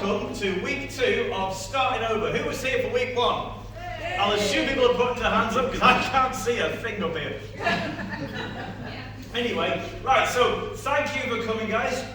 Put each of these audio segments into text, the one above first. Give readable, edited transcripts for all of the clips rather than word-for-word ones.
welcome to week 2 of Starting Over. Who was here for week 1? I'll assume people are putting their hands up because I can't see a thing up here. Anyway, right, so thank you for coming, guys.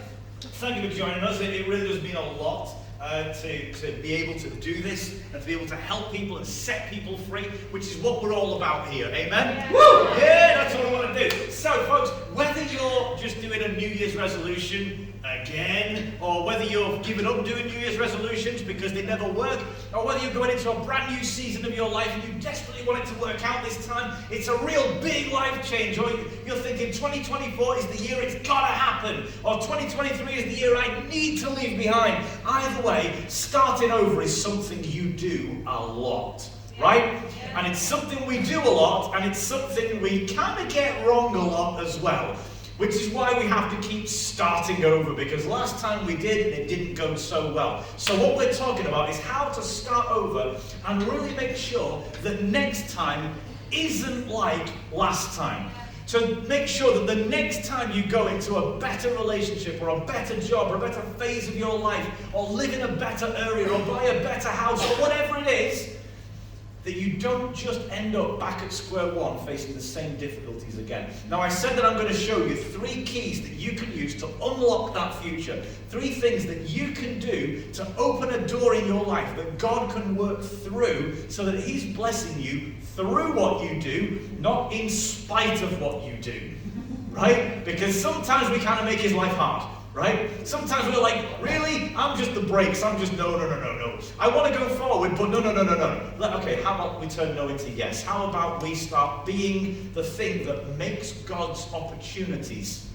Thank you for joining us. It really does mean a lot to be able to do this and to be able to help people and set people free, which is what we're all about here. Amen? Yeah. Woo! Yeah, that's what I want to do. So, folks, whether you're just doing a New Year's resolution again, or whether you've given up doing New Year's resolutions because they never work, or whether you're going into a brand new season of your life and you desperately want it to work out this time, it's a real big life change, or you're thinking 2024 is the year it's got to happen, or 2023 is the year I need to leave behind. Either way, starting over is something you do a lot, right? And it's something we do a lot, and it's something we kind of get wrong a lot as well. Which is why we have to keep starting over, because last time we did and it didn't go so well. So what we're talking about is how to start over and really make sure that next time isn't like last time. So make sure that the next time you go into a better relationship or a better job or a better phase of your life or live in a better area or buy a better house or whatever it is, that you don't just end up back at square one facing the same difficulties again. Now, I said that I'm going to show you 3 keys that you can use to unlock that future. 3 things that you can do to open a door in your life that God can work through so that He's blessing you through what you do, not in spite of what you do. Right? Because sometimes we kind of make His life hard. Right? Sometimes we're like, really? I'm just the brakes. I'm just no. I want to go forward, but no. Okay, how about we turn no into yes? How about we start being the thing that makes God's opportunities?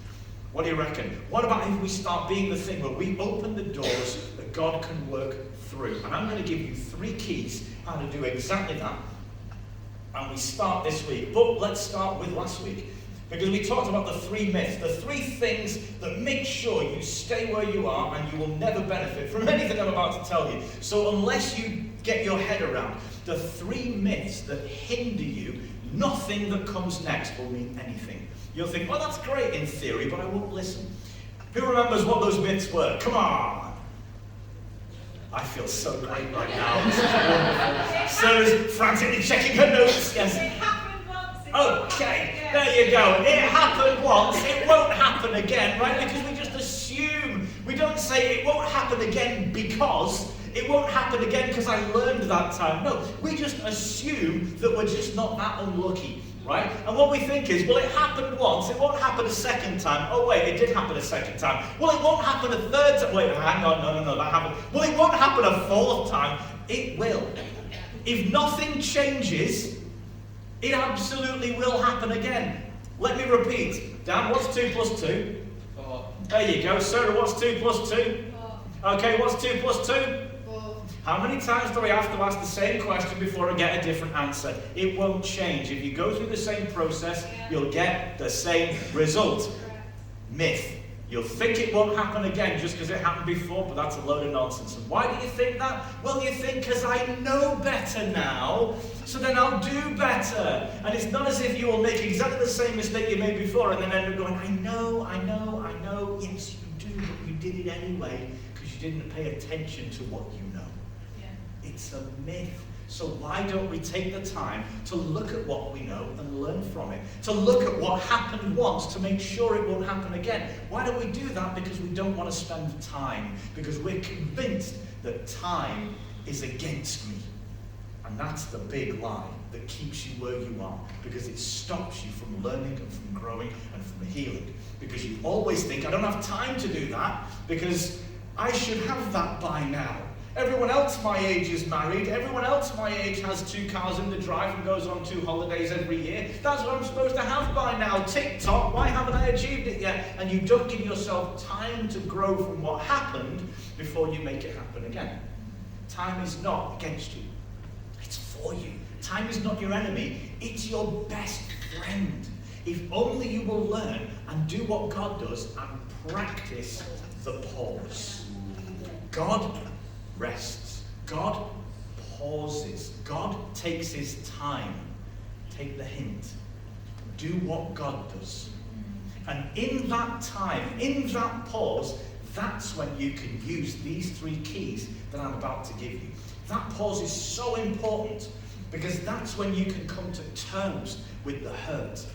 What do you reckon? What about if we start being the thing where we open the doors that God can work through? And I'm going to give you 3 keys how to do exactly that. And we start this week. But let's start with last week. Because we talked about the 3 myths, the 3 things that make sure you stay where you are and you will never benefit from anything I'm about to tell you. So unless you get your head around the 3 myths that hinder you, nothing that comes next will mean anything. You'll think, well, that's great in theory, but I won't listen. Who remembers what those myths were? Come on! I feel so great right now. This is wonderful. Sarah's frantically checking her notes. Yes. Okay, there you go. It happened once, it won't happen again, right? Because we just assume. We don't say it won't happen again because it won't happen again because I learned that time. No, we just assume that we're just not that unlucky, right? And what we think is, well, it happened once, it won't happen a second time. Oh wait, it did happen a second time. Well, it won't happen a third time. Wait, hang on, no, that happened. Well, it won't happen a 4th time. It will. If nothing changes, it absolutely will happen again. Let me repeat. Dan, what's 2 plus 2? 4. There you go. Sarah, what's 2 plus 2? 4. Okay, what's 2 plus 2? 4. How many times do I have to ask the same question before I get a different answer? It won't change. If you go through the same process, you'll get the same result. Myth. You'll think it won't happen again just because it happened before, but that's a load of nonsense. And why do you think that? Well, you think because I know better now, so then I'll do better. And it's not as if you will make exactly the same mistake you made before and then end up going, I know. Yes, you do, but you did it anyway because you didn't pay attention to what you know. Yeah. It's a myth. So why don't we take the time to look at what we know and learn from it? To look at what happened once to make sure it won't happen again. Why don't we do that? Because we don't want to spend time. Because we're convinced that time is against me. And that's the big lie that keeps you where you are. Because it stops you from learning and from growing and from healing. Because you always think, I don't have time to do that because I should have that by now. Everyone else my age is married. Everyone else my age has 2 cars in the drive and goes on 2 holidays every year. That's what I'm supposed to have by now. TikTok, why haven't I achieved it yet? And you don't give yourself time to grow from what happened before you make it happen again. Time is not against you. It's for you. Time is not your enemy. It's your best friend. If only you will learn and do what God does and practice the pause. God rests. God pauses. God takes His time. Take the hint. Do what God does. And in that time, in that pause, that's when you can use these 3 keys that I'm about to give you. That pause is so important because that's when you can come to terms with the hurt,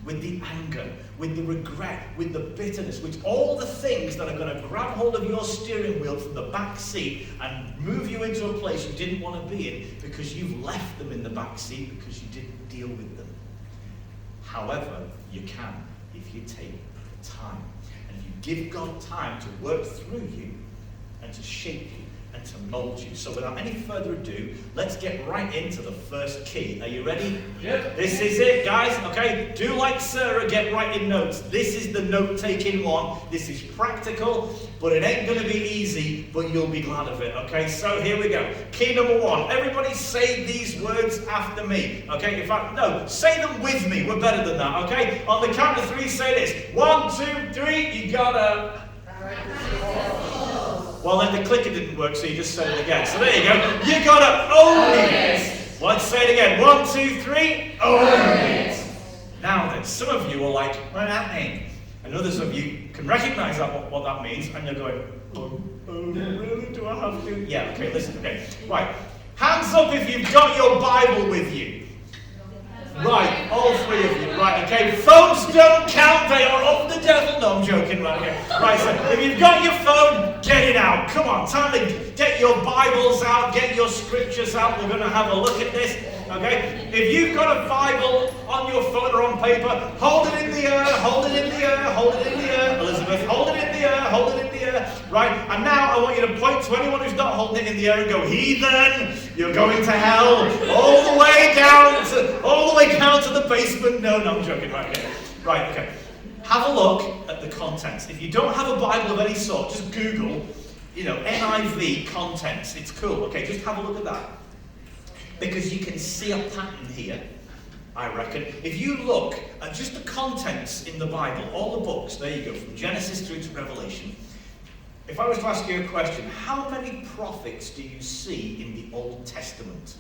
with the anger, with the regret, with the bitterness, with all the things that are going to grab hold of your steering wheel from the back seat and move you into a place you didn't want to be in because you've left them in the back seat because you didn't deal with them. However, you can if you take time. And if you give God time to work through you and to shape you and to mold you. So without any further ado, let's get right into the first key. Are you ready? Yep. This is it, guys. Okay, do like Sarah, get writing notes. This is the note-taking one. This is practical, but it ain't going to be easy, but you'll be glad of it. Okay, so here we go. Key number 1. Everybody say these words after me. Okay, in fact, no, say them with me. We're better than that, okay? On the count of 3, say this. 1, 2, 3, you gotta... Well, then the clicker didn't work, so you just said it again. So there you go. You gotta own it. Let's say it again. 1, 2, 3, own it. Now then, some of you are like, what does that mean? And others of you can recognize what that means, and you're going, oh, really? Do I have to? Yeah, okay, listen, okay. Right. Hands up if you've got your Bible with you. Right, all 3 of you. Right, okay. Phones don't count, they are of the devil. No, I'm joking, right, okay. Right, so if you've got your phone, get it out. Come on, time to get your Bibles out, get your scriptures out. We're going to have a look at this, okay? If you've got a Bible on your phone or on paper, hold it in the air, hold it in the air, hold it in the air. Elizabeth, hold it in the air, hold it in the air. Right, and now I want you to point to anyone who's not holding it in the air and go, heathen, you're going to hell, all the way down to the basement. No, I'm joking. Right, okay. Right, okay. Have a look at the contents. If you don't have a Bible of any sort, just Google, NIV contents. It's cool. Okay, just have a look at that. Because you can see a pattern here, I reckon. If you look at just the contents in the Bible, all the books, there you go, from Genesis through to Revelation. If I was to ask you a question, how many prophets do you see in the Old Testament?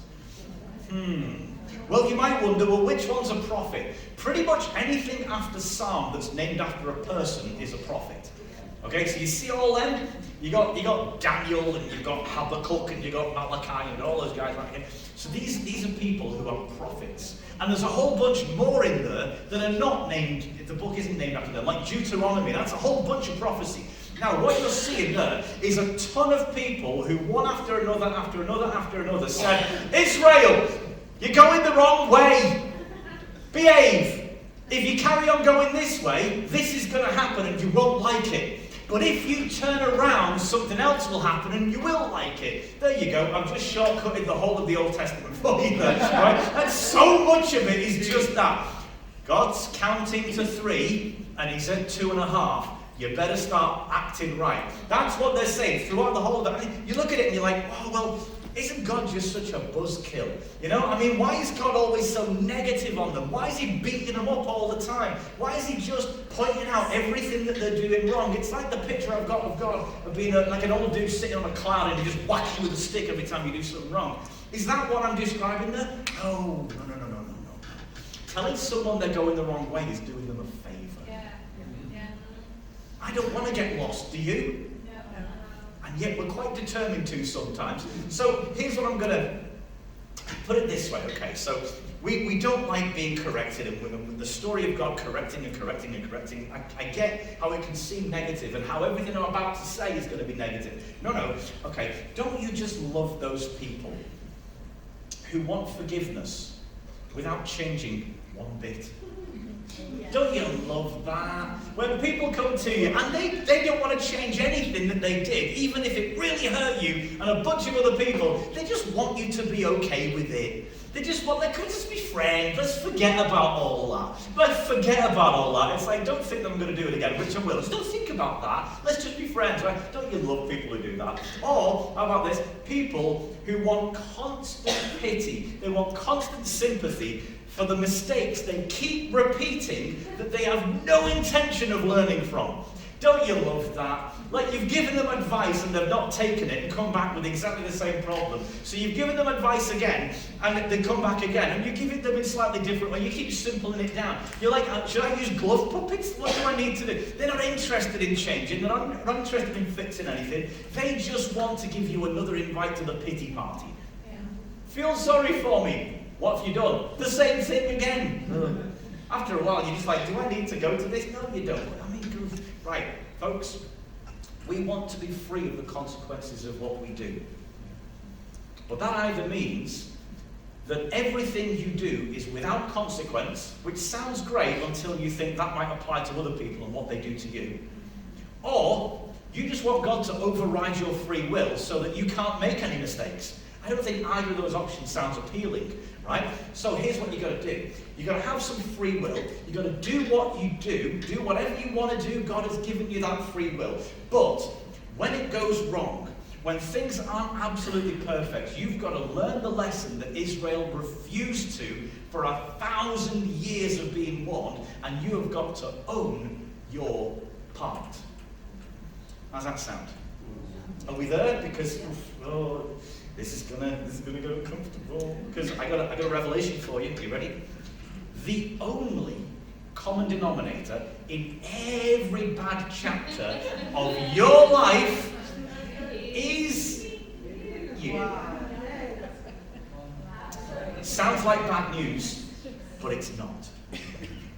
Well, you might wonder, well, which one's a prophet? Pretty much anything after Psalm that's named after a person is a prophet. Okay, so you see all them? You got Daniel, and you've got Habakkuk, and you've got Malachi, and all those guys right here. So these are people who are prophets. And there's a whole bunch more in there that are not named, the book isn't named after them, like Deuteronomy, that's a whole bunch of prophecy. Now, what you're seeing there is a ton of people who, one after another, said, Israel, you're going the wrong way. Behave. If you carry on going this way, this is going to happen and you won't like it. But if you turn around, something else will happen and you will like it. There you go. I'm just shortcutting the whole of the Old Testament for you there. Right? And so much of it is just that. God's counting to 3 and he said 2.5. You better start acting right. That's what they're saying throughout the whole of it. You look at it and you're like, oh, well, isn't God just such a buzzkill? Why is God always so negative on them? Why is he beating them up all the time? Why is he just pointing out everything that they're doing wrong? It's like the picture I've got of God of being like an old dude sitting on a cloud and he just whacks you with a stick every time you do something wrong. Is that what I'm describing there? No. Telling someone they're going the wrong way is doing them a favor. Yeah. I don't want to get lost, do you? And yet we're quite determined to sometimes. So here's what I'm going to put it this way, okay? So we don't like being corrected, and with the story of God correcting and correcting and correcting, I get how it can seem negative and how everything I'm about to say is going to be negative. No, okay, don't you just love those people who want forgiveness without changing one bit? Don't you love that? When people come to you and they don't want to change anything that they did, even if it really hurt you and a bunch of other people, they just want you to be okay with it. They just want, let's just be friends, let's forget about all that. Let's forget about all that. It's like, don't think that I'm going to do it again, which I will. Just don't think about that. Let's just be friends, right? Don't you love people who do that? Or, how about this? People who want constant pity. They want constant sympathy for the mistakes they keep repeating that they have no intention of learning from. Don't you love that? Like, you've given them advice and they've not taken it and come back with exactly the same problem. So you've given them advice again and they come back again and you give it them in slightly different way. You keep simpling it down. You're like, should I use glove puppets? What do I need to do? They're not interested in changing. They're not interested in fixing anything. They just want to give you another invite to the pity party. Yeah. Feel sorry for me. What have you done? The same thing again. After a while, you're just like, do I need to go to this? No, you don't. I mean, right, folks, we want to be free of the consequences of what we do. But that either means that everything you do is without consequence, which sounds great until you think that might apply to other people and what they do to you. Or you just want God to override your free will so that you can't make any mistakes. I don't think either of those options sounds appealing, right? So here's what you've got to do. You've got to have some free will. You've got to do what you do whatever you want to do. God has given you that free will. But when it goes wrong, when things aren't absolutely perfect, you've got to learn the lesson that Israel refused to for 1,000 years of being warned, and you have got to own your part. How's that sound? Are we there? Because this is gonna get uncomfortable. Because I got a revelation for you. Are you ready? The only common denominator in every bad chapter of your life is you. Sounds like bad news, but it's not.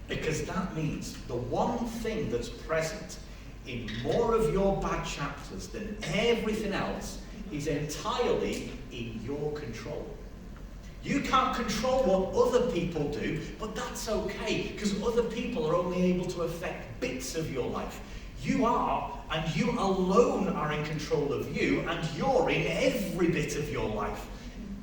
Because that means the one thing that's present in more of your bad chapters than everything else is entirely in your control. You can't control what other people do, but that's okay, because other people are only able to affect bits of your life. You are, and you alone are in control of you, and you're in every bit of your life.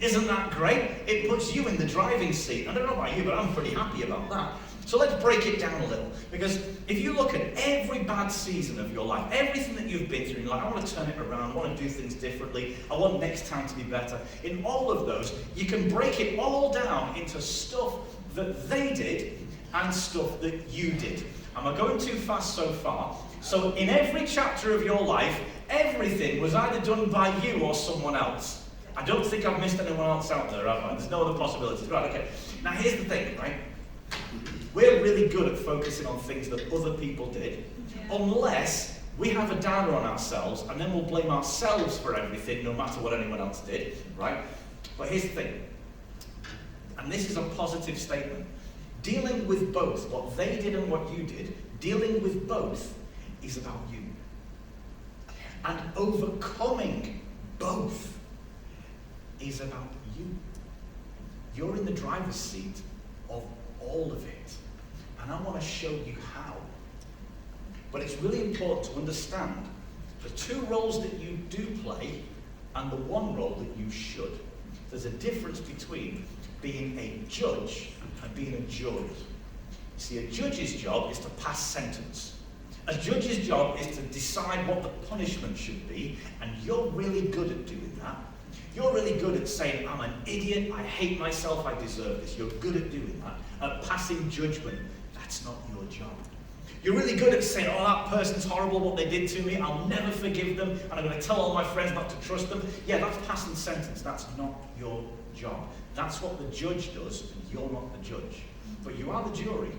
Isn't that great? It puts you in the driving seat. I don't know about you, but I'm pretty happy about that. So let's break it down a little, because if you look at every bad season of your life, everything that you've been through, you're like, I want to turn it around, I want to do things differently, I want next time to be better. In all of those, you can break it all down into stuff that they did and stuff that you did. Am I going too fast so far? So in every chapter of your life, everything was either done by you or someone else. I don't think I've missed anyone else out there, have I? There's no other possibilities. Right, okay. Now here's the thing, right? We're really good at focusing on things that other people did, unless we have a downer on ourselves, and then we'll blame ourselves for everything, no matter what anyone else did, right? But here's the thing, and this is a positive statement. Dealing with both, what they did and what you did, dealing with both is about you. And overcoming both is about you. You're in the driver's seat of all of it. And I want to show you how. But it's really important to understand the two roles that you do play and the one role that you should. There's a difference between being a judge and being a jury. You see, a judge's job is to pass sentence. A judge's job is to decide what the punishment should be, and you're really good at doing that. You're really good at saying, I'm an idiot, I hate myself, I deserve this. You're good at doing that, at passing judgment. That's not your job. You're really good at saying, oh, that person's horrible, what they did to me, I'll never forgive them, and I'm going to tell all my friends not to trust them. Yeah, that's passing sentence. That's not your job. That's what the judge does, and you're not the judge. But you are the jury.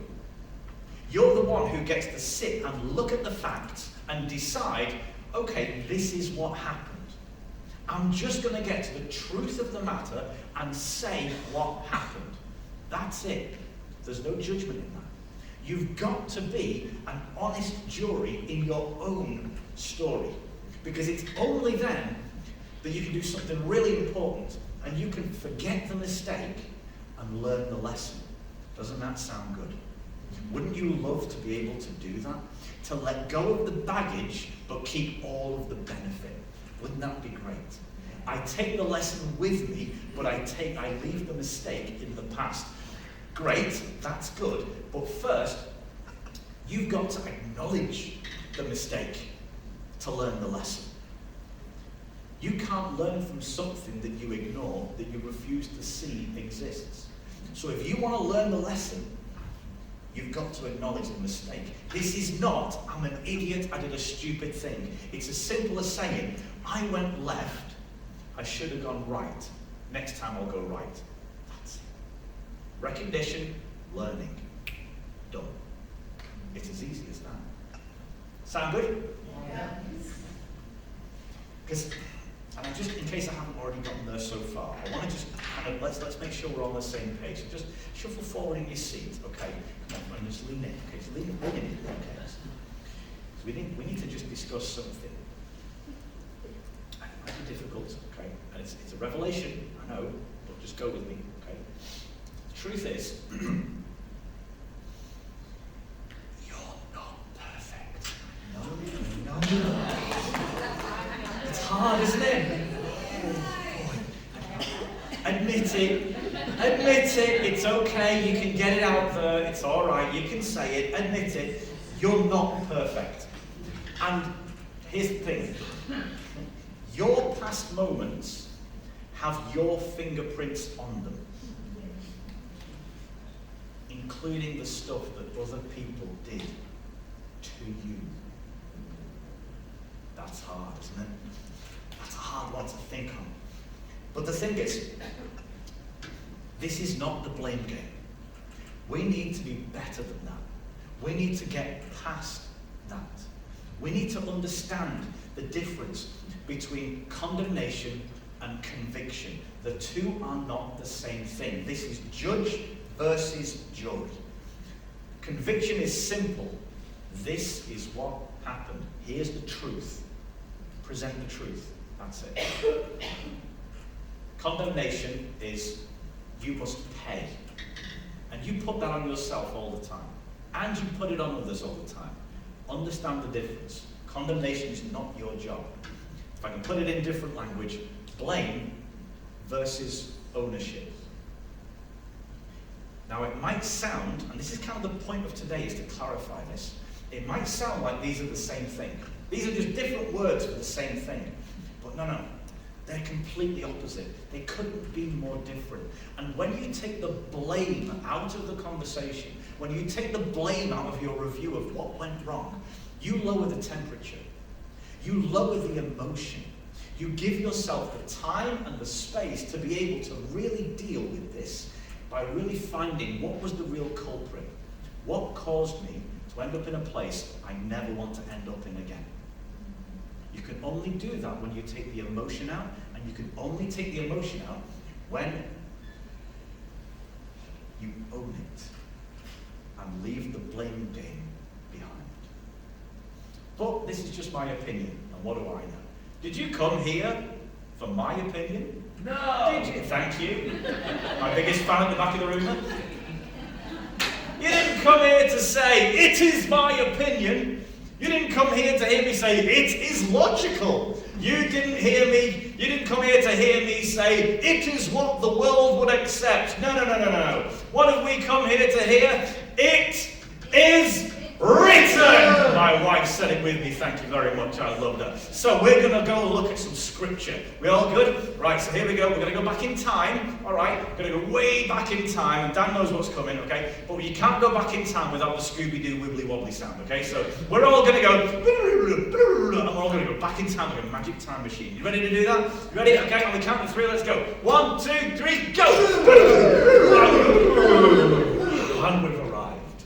You're the one who gets to sit and look at the facts and decide, okay, this is what happened. I'm just going to get to the truth of the matter and say what happened. That's it. There's no judgment in that. You've got to be an honest jury in your own story. Because it's only then that you can do something really important and you can forget the mistake and learn the lesson. Doesn't that sound good? Wouldn't you love to be able to do that? To let go of the baggage but keep all of the benefit. Wouldn't that be great? I take the lesson with me, but I leave the mistake in the past. Great, that's good. But first, you've got to acknowledge the mistake to learn the lesson. You can't learn from something that you ignore, that you refuse to see exists. So if you want to learn the lesson, you've got to acknowledge the mistake. This is not, I'm an idiot, I did a stupid thing. It's as simple as saying, I went left, I should have gone right. Next time I'll go right. That's it. Recognition, learning, done. It's as easy as that. Sound good? Yeah. Because, and I just, in case I haven't already gotten there so far, I want to just kind of, let's make sure we're on the same page. So just shuffle forward in your seat, okay? Come on, and just lean in, okay? So lean in, okay? So we need to just discuss something. It might be difficult, okay? And it's a revelation, I know, but just go with me, okay? The truth is, you're not perfect. No. It's hard, isn't it? Admit it, it's okay, you can get it out there, it's alright, you can say it, admit it, you're not perfect. And here's the thing, your past moments have your fingerprints on them, including the stuff that other people did to you. That's hard, isn't it? That's a hard one to think on. But the thing is, this is not the blame game. We need to be better than that. We need to get past that. We need to understand the difference between condemnation and conviction. The two are not the same thing. This is judge versus jury. Conviction is simple. This is what happened. Here's the truth. Present the truth. That's it. Condemnation is you must pay. And you put that on yourself all the time. And you put it on others all the time. Understand the difference. Condemnation is not your job. If I can put it in different language, blame versus ownership. Now it might sound, and this is kind of the point of today, is to clarify this. It might sound like these are the same thing. These are just different words for the same thing. But no. They're completely opposite. They couldn't be more different. And when you take the blame out of the conversation, when you take the blame out of your review of what went wrong, you lower the temperature. You lower the emotion. You give yourself the time and the space to be able to really deal with this by really finding what was the real culprit. What caused me to end up in a place I never want to end up in again. You can only do that when you take the emotion out, and you can only take the emotion out when you own it and leave the blame game behind. But this is just my opinion, and what do I know? Did you come here for my opinion? No! Did you? Thank you. My biggest fan at the back of the room then. You didn't come here to say, it is my opinion. You didn't come here to hear me say, it is logical. You didn't come here to hear me say, it is what the world would accept. No. What have we come here to hear? It is written! My wife said it with me, thank you very much, I love that. So we're going to go look at some scripture. We all good? Right, so here we go. We're going to go back in time, alright? We're going to go way back in time, and Dan knows what's coming, okay? But you can't go back in time without the Scooby-Doo wibbly-wobbly sound, okay? So we're all going to go, and we're all going to go back in time like a magic time machine. You ready to do that? You ready? Okay, on the count of 3, let's go. 1, 2, 3, go! And we've arrived.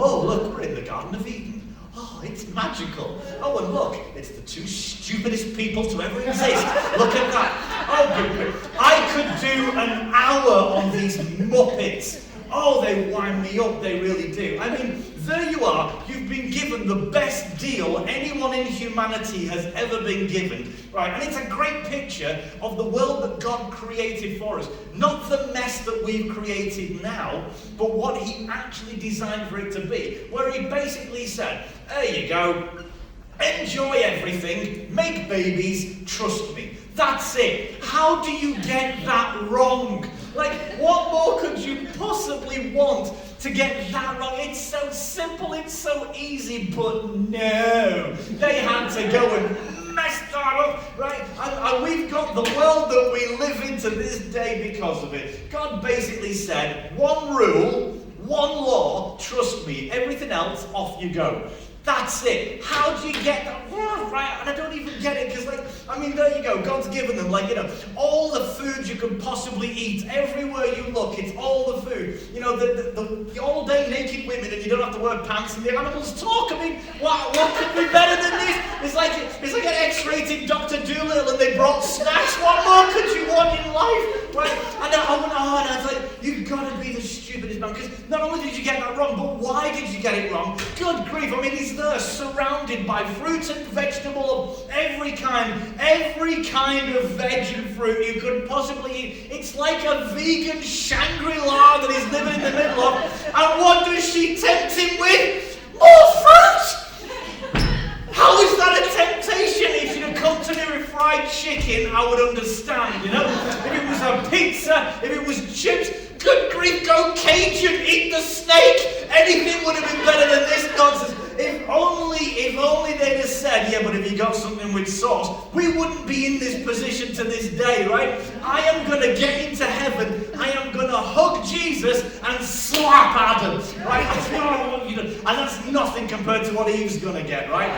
Oh, look, we're in the Garden of Eden. Oh, it's magical. Oh, and look, it's the 2 stupidest people to ever exist. Look at that. Oh, good. I could do an hour on these Muppets. Oh, they wind me up, they really do. I mean, there you are. You've been given the best deal anyone in humanity has ever been given. Right, and it's a great picture of the world that God created for us. Not the mess that we've created now, but what he actually designed for it to be. Where he basically said, there you go, enjoy everything, make babies, trust me. That's it. How do you get that wrong? Like, what more could you possibly want to get that wrong? It's so simple, it's so easy, but no. They had to go and mess that up, right? And we've got the world that we live in to this day because of it. God basically said, one rule, one law, trust me, everything else, off you go. That's it. How do you get that? Right, and I don't even get it, because, there you go. God's given them, all the food you can possibly eat. Everywhere you look, it's all the food. The all-day naked women, and you don't have to wear pants, and the animals talk. What could be better than this? It's like an X-rated Dr. Dolittle, and they brought snacks. What more could you want in life? Right? And I went on, and I was like, you've got to be the stupidest man, because not only did you get that wrong, but why did you get it wrong? Good grief, he's there, surrounded by fruit and vegetable of every kind of veg and fruit you could possibly eat. It's like a vegan Shangri-La that he's living in the middle of. And what does she tempt him with? More fruit! How is that a temptation? If she'd have come to me with fried chicken, I would understand, If it was a pizza, if it was chips, good grief, go Cajun, eat the snake! Anything would have been better than this nonsense. If only they'd have said, yeah, but if you got something with sauce, we wouldn't be in this position to this day, right? I am going to get into heaven, I am going to hug Jesus and slap Adam, right? That's what I want you to do. And that's nothing compared to what Eve's going to get, right?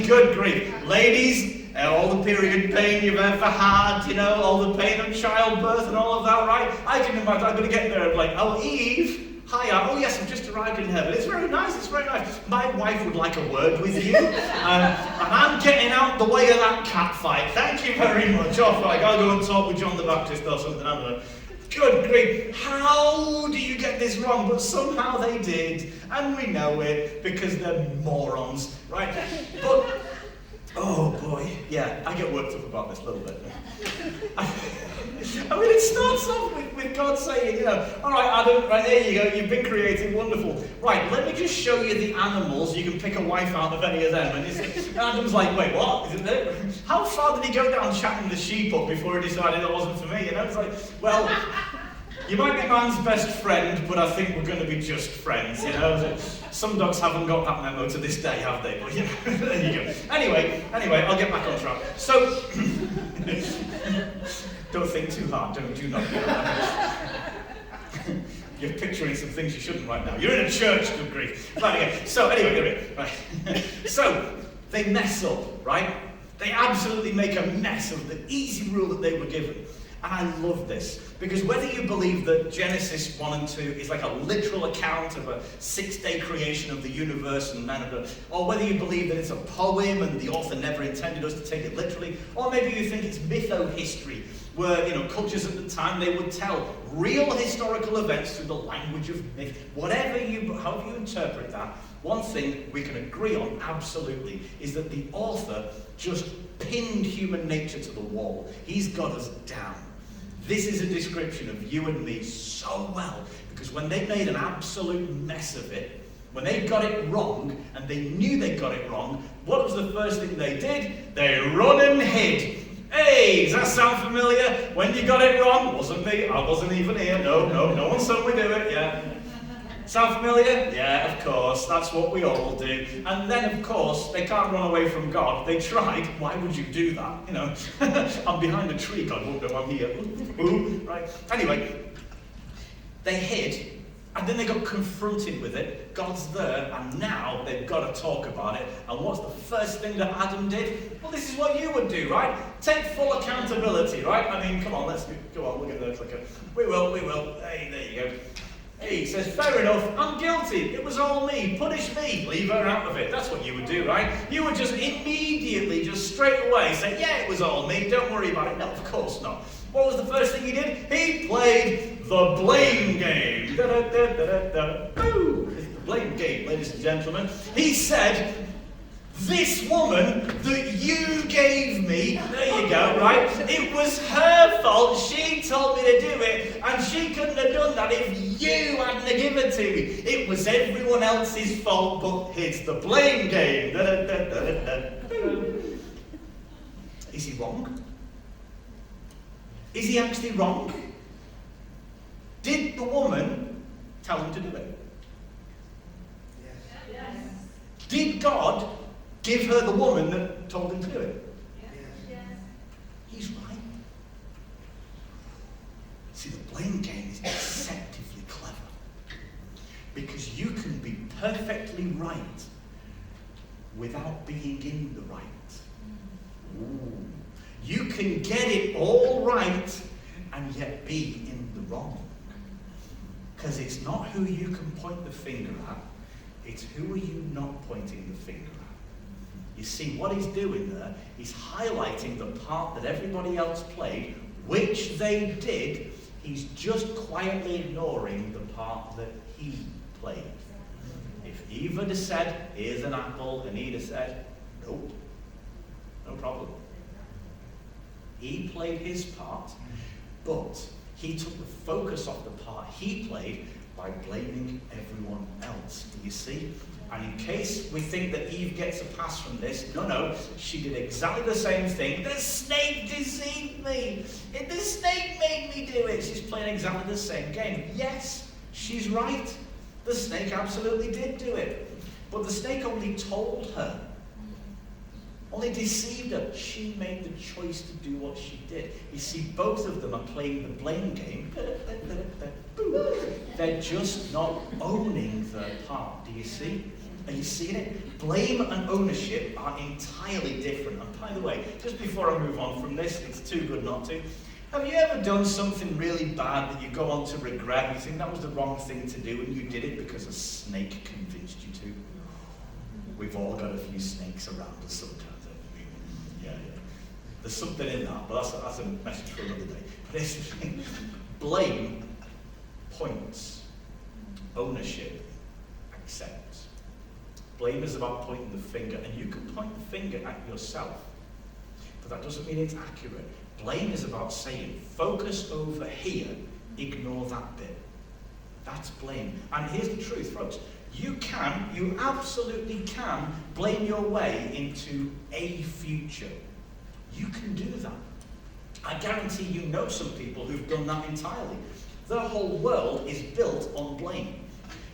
Good grief. Ladies, all the period pain you've ever had, all the pain of childbirth and all of that, right? I can imagine, I'm going to get there and oh, Eve, hi, oh yes, I've just arrived in heaven. It's very nice, it's very nice. My wife would like a word with you. And I'm getting out the way of that cat fight. Thank you very much. Off I go. I'll go and talk with John the Baptist or something. I don't know. Good grief, how do you get this wrong? But somehow they did. And we know it because they're morons, right? But, oh boy, yeah, I get worked up about this a little bit. It starts off with God saying, all right, Adam, right, there you go, you've been created, wonderful. Right, let me just show you the animals, you can pick a wife out of any of them. And Adam's like, wait, what? Isn't it? How far did he go down chatting the sheep up before he decided it wasn't for me? It's like, well, you might be man's best friend, but I think we're going to be just friends, Some dogs haven't got that memo to this day, have they? But, there you go. Anyway, I'll get back on track. So, don't think too hard, do not. You're picturing some things you shouldn't right now. You're in a church, good grief. Right, okay. So, anyway, right. So, they mess up, right? They absolutely make a mess of the easy rule that they were given. And I love this, because whether you believe that Genesis 1 and 2 is like a literal account of a 6-day creation of the universe and man of the, or whether you believe that it's a poem and the author never intended us to take it literally, or maybe you think it's mytho-history, where, cultures at the time, they would tell real historical events through the language of myth. However you interpret that, one thing we can agree on, absolutely, is that the author just pinned human nature to the wall. He's got us down. This is a description of you and me so well, because when they made an absolute mess of it, when they got it wrong, and they knew they got it wrong, what was the first thing they did? They run and hid. Hey, does that sound familiar? When you got it wrong, wasn't me, I wasn't even here, no one saw me do it, yeah. Sound familiar? Yeah, of course, that's what we all do. And then, of course, they can't run away from God. They tried. Why would you do that? I'm behind a tree, God won't know I'm here. Ooh, right. Anyway, they hid, and then they got confronted with it. God's there, and now they've got to talk about it. And what's the first thing that Adam did? Well, this is what you would do, right? Take full accountability, right? Come on, let's go on, we'll get there quicker. We will. Hey, there you go. He says, fair enough, I'm guilty. It was all me. Punish me. Leave her out of it. That's what you would do, right? You would just immediately, just straight away say, yeah, it was all me. Don't worry about it. No, of course not. What was the first thing he did? He played the blame game. Boo! It's the blame game, ladies and gentlemen. He said, this woman that you gave me, there you go, right? It was her fault. She told me to do it, and she couldn't have done that if you hadn't given it to me. It was everyone else's fault but his. The blame game. Is he wrong? Is he actually wrong? Did the woman tell him to do it? Yes. Did God give her the woman that told him to do it? Yes. He's right. See, the blame game is deceptively clever. Because you can be perfectly right without being in the right. Ooh. You can get it all right and yet be in the wrong. Because it's not who you can point the finger at, it's who are you not pointing the finger at. You see, what he's doing there, he's highlighting the part that everybody else played, which they did. He's just quietly ignoring the part that he played. If Eve had said, here's an apple, and he'd have said, nope, no problem. He played his part, but he took the focus off the part he played by blaming everyone else. Do you see? And in case we think that Eve gets a pass from this, no, she did exactly the same thing. The snake deceived me. The snake made me do it. She's playing exactly the same game. Yes, she's right. The snake absolutely did do it. But the snake only told her. Only deceived her. She made the choice to do what she did. You see, both of them are playing the blame game. They're just not owning their part. Do you see? Are you seeing it? Blame and ownership are entirely different. And by the way, just before I move on from this, it's too good not to. Have you ever done something really bad that you go on to regret and you think that was the wrong thing to do and you did it because a snake convinced you to? We've all got a few snakes around us sometimes. Yeah. There's something in that, but that's a message for another day. But here's the thing. Blame points. Ownership accepts. Blame is about pointing the finger, and you can point the finger at yourself, but that doesn't mean it's accurate. Blame is about saying, focus over here, ignore that bit. That's blame. And here's the truth, folks. You absolutely can blame your way into a future. You can do that. I guarantee you know some people who've done that entirely. Their whole world is built on blame.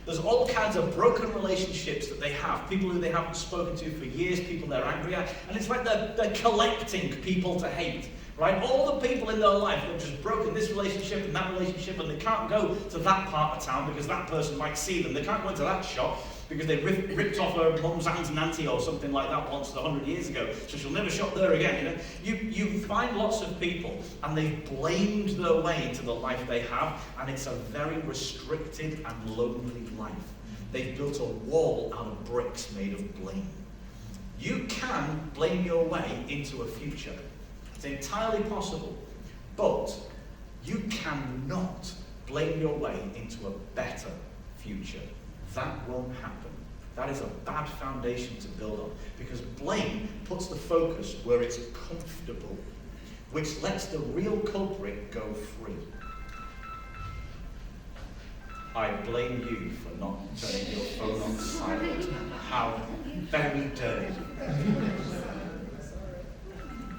There's all kinds of broken relationships that they have, people who they haven't spoken to for years, people they're angry at, and it's like they're collecting people to hate. Right? All the people in their life that have just broken this relationship and that relationship, and they can't go to that part of town because that person might see them. They can't go into that shop because they ripped off her mum's aunt and auntie or something like that once 100 years ago, so she'll never shop there again. You find lots of people, and they've blamed their way into the life they have, and it's a very restricted and lonely life. They've built a wall out of bricks made of blame. You can blame your way into a future. It's entirely possible, but you cannot blame your way into a better future. That won't happen. That is a bad foundation to build on, because blame puts the focus where it's comfortable, which lets the real culprit go free. I blame you for not turning your phone on silent. How very dirty.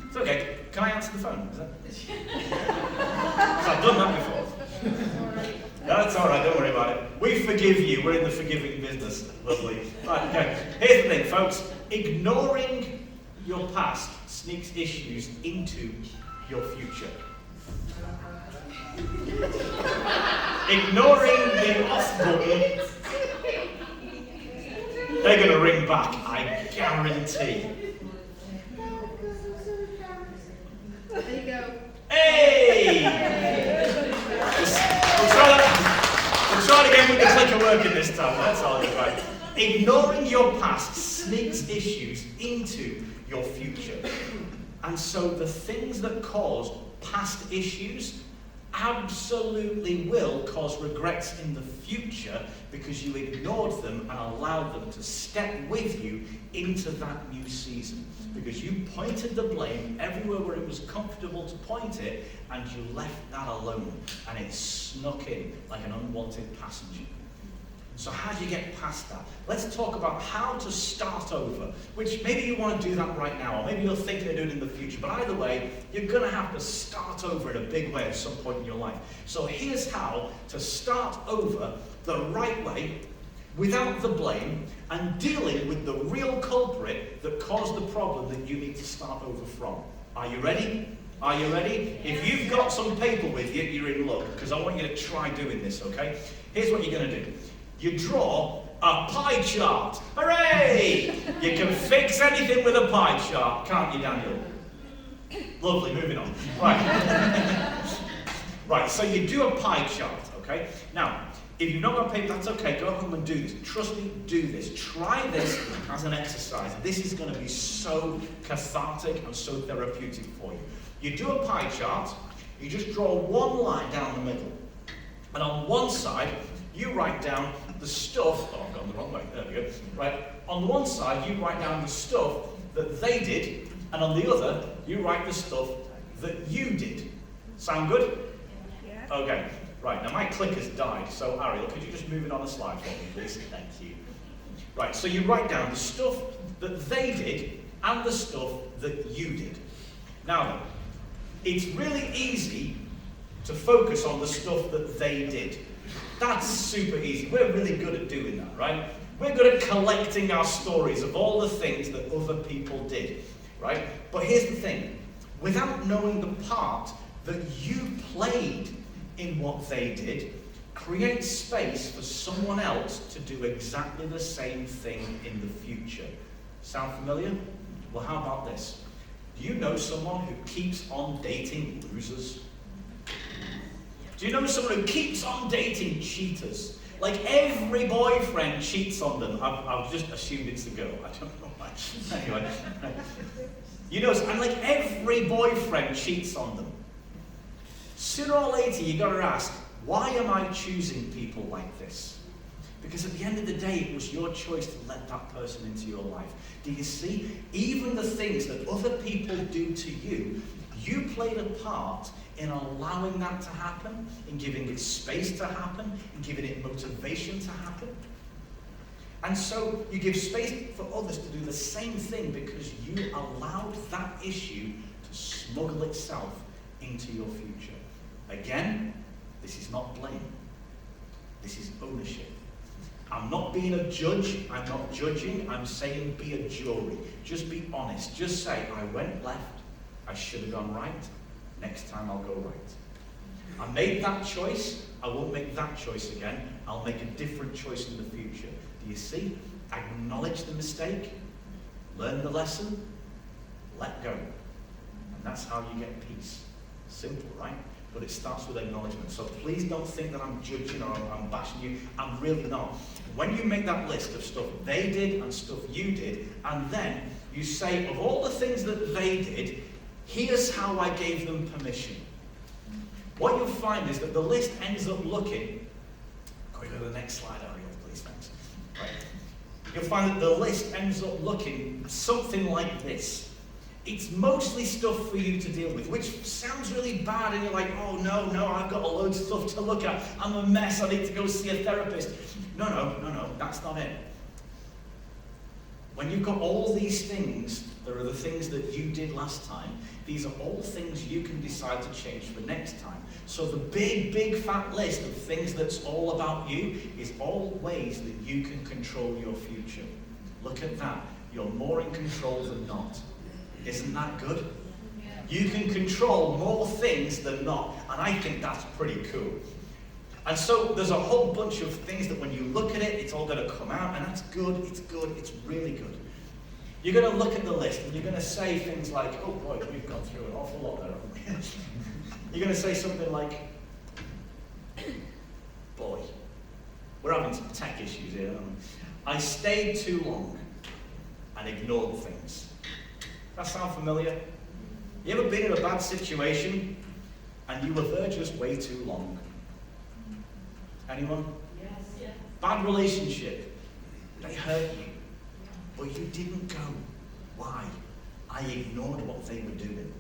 It's okay. Can I answer the phone? Is that? Because I've done that before. That's all right. Don't worry about it. We forgive you. We're in the forgiving business. Lovely. Right, okay. Here's the thing, folks. Ignoring your past sneaks issues into your future. Ignoring the off button. They're going to ring back. I guarantee. There you go. Hey! We'll try it again with the clicker working this time. That's all right. Ignoring your past sneaks issues into your future. And so the things that cause past issues absolutely will cause regrets in the future because you ignored them and allowed them to step with you into that new season. Because you pointed the blame everywhere where it was comfortable to point it, and you left that alone, and it snuck in like an unwanted passenger. So how do you get past that? Let's talk about how to start over, which maybe you want to do that right now, or maybe you're thinking of doing it in the future, but either way, you're going to have to start over in a big way at some point in your life. So here's how to start over the right way, without the blame, and dealing with the real culprit that caused the problem that you need to start over from. Are you ready? Are you ready? If you've got some paper with you, you're in luck, because I want you to try doing this, okay? Here's what you're going to do. You draw a pie chart. Hooray! You can fix anything with a pie chart, can't you, Daniel? Lovely, moving on. Right. Right, so you do a pie chart, okay? Now, if you've not got paper, that's okay. Go home and do this. Trust me, do this. Try this as an exercise. This is going to be so cathartic and so therapeutic for you. You do a pie chart. You just draw one line down the middle. And on one side, you write down the stuff. Oh, I've gone the wrong way. There we go. Right. On one side, you write down the stuff that they did. And on the other, you write the stuff that you did. Sound good? Yeah. Okay. Right, now my clicker's died, so Ariel, could you just move it on a slide for me, please? Thank you. Right, so you write down the stuff that they did and the stuff that you did. Now then, it's really easy to focus on the stuff that they did. That's super easy. We're really good at doing that, right? We're good at collecting our stories of all the things that other people did, right? But here's the thing. Without knowing the part that you played in what they did, create space for someone else to do exactly the same thing in the future. Sound familiar? Well, how about this? Do you know someone who keeps on dating losers? Do you know someone who keeps on dating cheaters? Like every boyfriend cheats on them. I've just assumed it's a girl. I don't know why. Anyway. You know, and like every boyfriend cheats on them. Sooner or later, you've got to ask, why am I choosing people like this? Because at the end of the day, it was your choice to let that person into your life. Do you see? Even the things that other people do to you, you played a part in allowing that to happen, in giving it space to happen, in giving it motivation to happen. And so you give space for others to do the same thing because you allowed that issue to smuggle itself into your future. Again, this is not blame. This is ownership. I'm not being a judge. I'm not judging. I'm saying be a jury. Just be honest. Just say, I went left. I should have gone right. Next time I'll go right. I made that choice. I won't make that choice again. I'll make a different choice in the future. Do you see? Acknowledge the mistake. Learn the lesson. Let go. And that's how you get peace. Simple, right? But it starts with acknowledgement. So please don't think that I'm judging or I'm bashing you. I'm really not. When you make that list of stuff they did and stuff you did, and then you say, of all the things that they did, here's how I gave them permission. What you'll find is that the list ends up looking, can we go to the next slide, Ariel, please, thanks. Right. You'll find that the list ends up looking something like this. It's mostly stuff for you to deal with, which sounds really bad, and you're like, oh no, I've got a load of stuff to look at. I'm a mess, I need to go see a therapist. No, that's not it. When you've got all these things, there are the things that you did last time. These are all things you can decide to change for next time. So the big fat list of things that's all about you is all ways that you can control your future. Look at that. You're more in control than not. Isn't that good? You can control more things than not, and I think that's pretty cool. And so there's a whole bunch of things that when you look at it, it's all going to come out, and that's good, it's really good. You're going to look at the list, and you're going to say things like, oh boy, we've gone through an awful lot there, haven't we? You're going to say something like, boy, we're having some tech issues here, aren't we? I stayed too long and ignored things. That sound familiar? You ever been in a bad situation and you were there just way too long? Anyone? Yes. Bad relationship. They hurt you. But you didn't go. Why? I ignored what they were doing.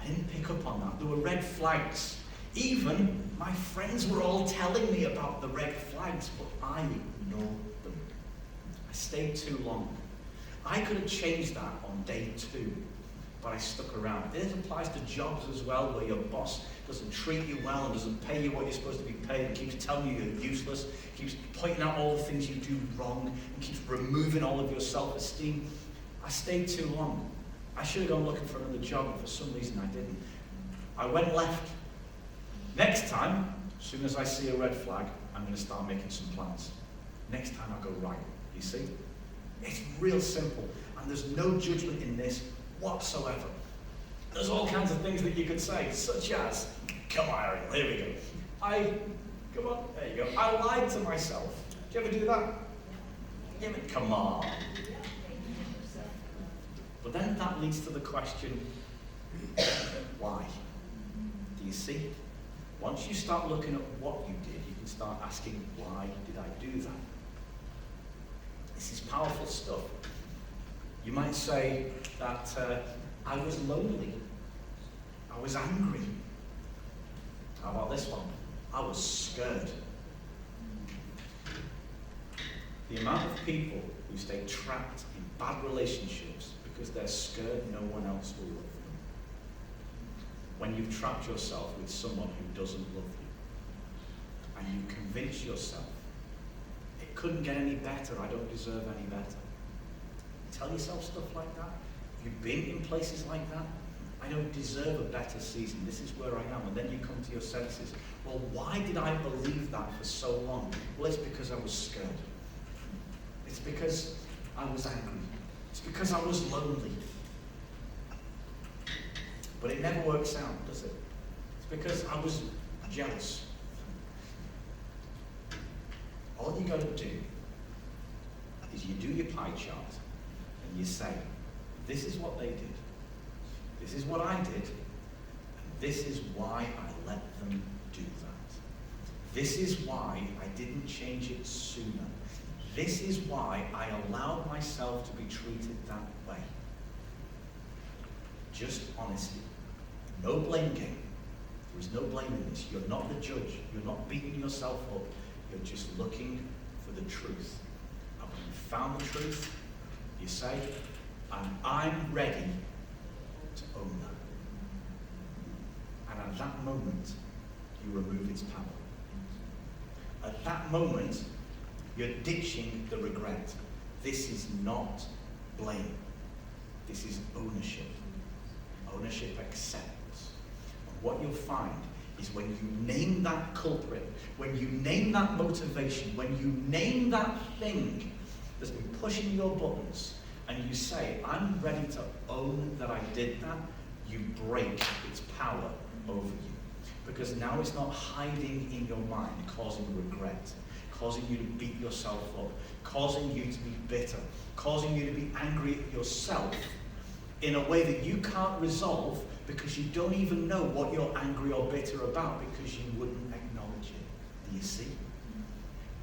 I didn't pick up on that. There were red flags. Even my friends were all telling me about the red flags, but I ignored them. I stayed too long. I could have changed that on day 2, but I stuck around. This applies to jobs as well, where your boss doesn't treat you well and doesn't pay you what you're supposed to be paid and keeps telling you you're useless, keeps pointing out all the things you do wrong, and keeps removing all of your self-esteem. I stayed too long. I should have gone looking for another job, and for some reason I didn't. I went left. Next time, as soon as I see a red flag, I'm going to start making some plans. Next time I go right. You see? It's real simple. And there's no judgment in this whatsoever. There's all kinds of things that you could say, such as, come on, Ariel, here we go. Come on, there you go. I lied to myself. Do you ever do that? Yeah, but come on. But then that leads to the question, why? Do you see? Once you start looking at what you did, you can start asking, why did I do that? This is powerful stuff. You might say that I was lonely. I was angry. How about this one? I was scared. The amount of people who stay trapped in bad relationships because they're scared no one else will love them. When you've trapped yourself with someone who doesn't love you, and you convince yourself, it couldn't get any better, I don't deserve any better. Tell yourself stuff like that. You've been in places like that. I don't deserve a better season. This is where I am. And then you come to your senses. Well, why did I believe that for so long? Well, it's because I was scared. It's because I was angry. It's because I was lonely. But it never works out, does it? It's because I was jealous. All you got to do is you do your pie chart and you say, this is what they did. This is what I did. And this is why I let them do that. This is why I didn't change it sooner. This is why I allowed myself to be treated that way. Just honesty. No blame game. There is no blame in this. You're not the judge. You're not beating yourself up. You're just looking for the truth. And when you found the truth, you say, and I'm ready to own that. And at that moment, you remove its power. At that moment, you're ditching the regret. This is not blame. This is ownership. Ownership acceptance. And what you'll find is when you name that culprit, when you name that motivation, when you name that thing that's been pushing your buttons, and you say, I'm ready to own that I did that, you break its power over you. Because now it's not hiding in your mind, causing regret, causing you to beat yourself up, causing you to be bitter, causing you to be angry at yourself in a way that you can't resolve because you don't even know what you're angry or bitter about because you wouldn't acknowledge it. Do you see?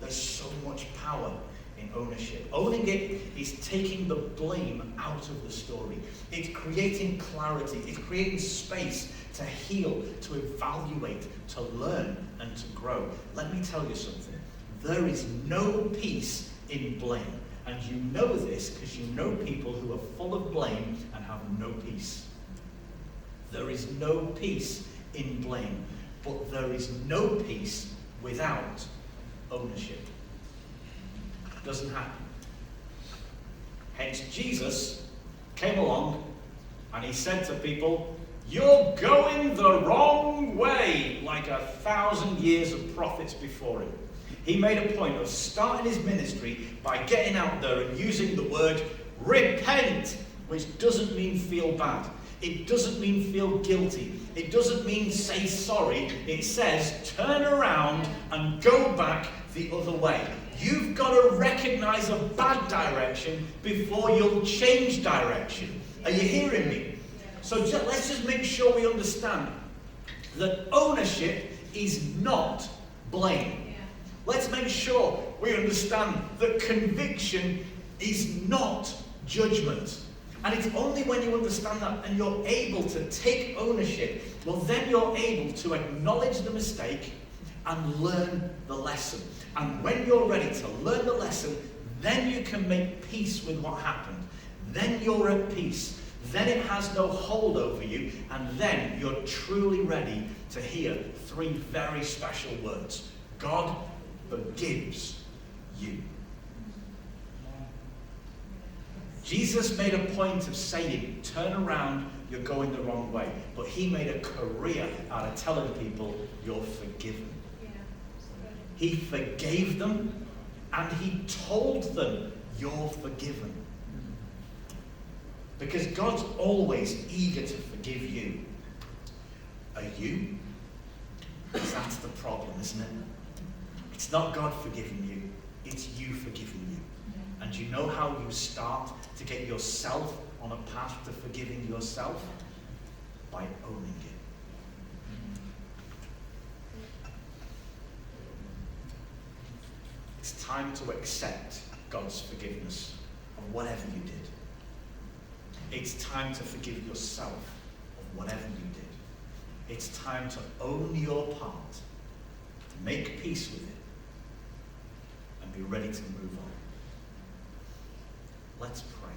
There's so much power in ownership. Owning it is taking the blame out of the story. It's creating clarity. It's creating space to heal, to evaluate, to learn, and to grow. Let me tell you something. There is no peace in blame. And you know this because you know people who are full of blame and have no peace. There is no peace in blame, but there is no peace without ownership. It doesn't happen. Hence, Jesus came along and he said to people, you're going the wrong way, like 1,000 years of prophets before him. He made a point of starting his ministry by getting out there and using the word repent, which doesn't mean feel bad. It doesn't mean feel guilty. It doesn't mean say sorry. It says turn around and go back the other way. You've got to recognize a bad direction before you'll change direction. Are you hearing me? So let's just make sure we understand that ownership is not blame. Let's make sure we understand that conviction is not judgment. And it's only when you understand that and you're able to take ownership, well, then you're able to acknowledge the mistake and learn the lesson. And when you're ready to learn the lesson, then you can make peace with what happened. Then you're at peace. Then it has no hold over you. And then you're truly ready to hear 3 very special words. God forgives you. Jesus made a point of saying, turn around, you're going the wrong way. But he made a career out of telling people, you're forgiven. He forgave them, and he told them, "You're forgiven." Because God's always eager to forgive you. Are you? Because that's the problem, isn't it? It's not God forgiving you, it's you forgiving you. And you know how you start to get yourself on a path to forgiving yourself? By owning it. It's time to accept God's forgiveness of whatever you did. It's time to forgive yourself of whatever you did. It's time to own your part, to make peace with it, and be ready to move on. Let's pray.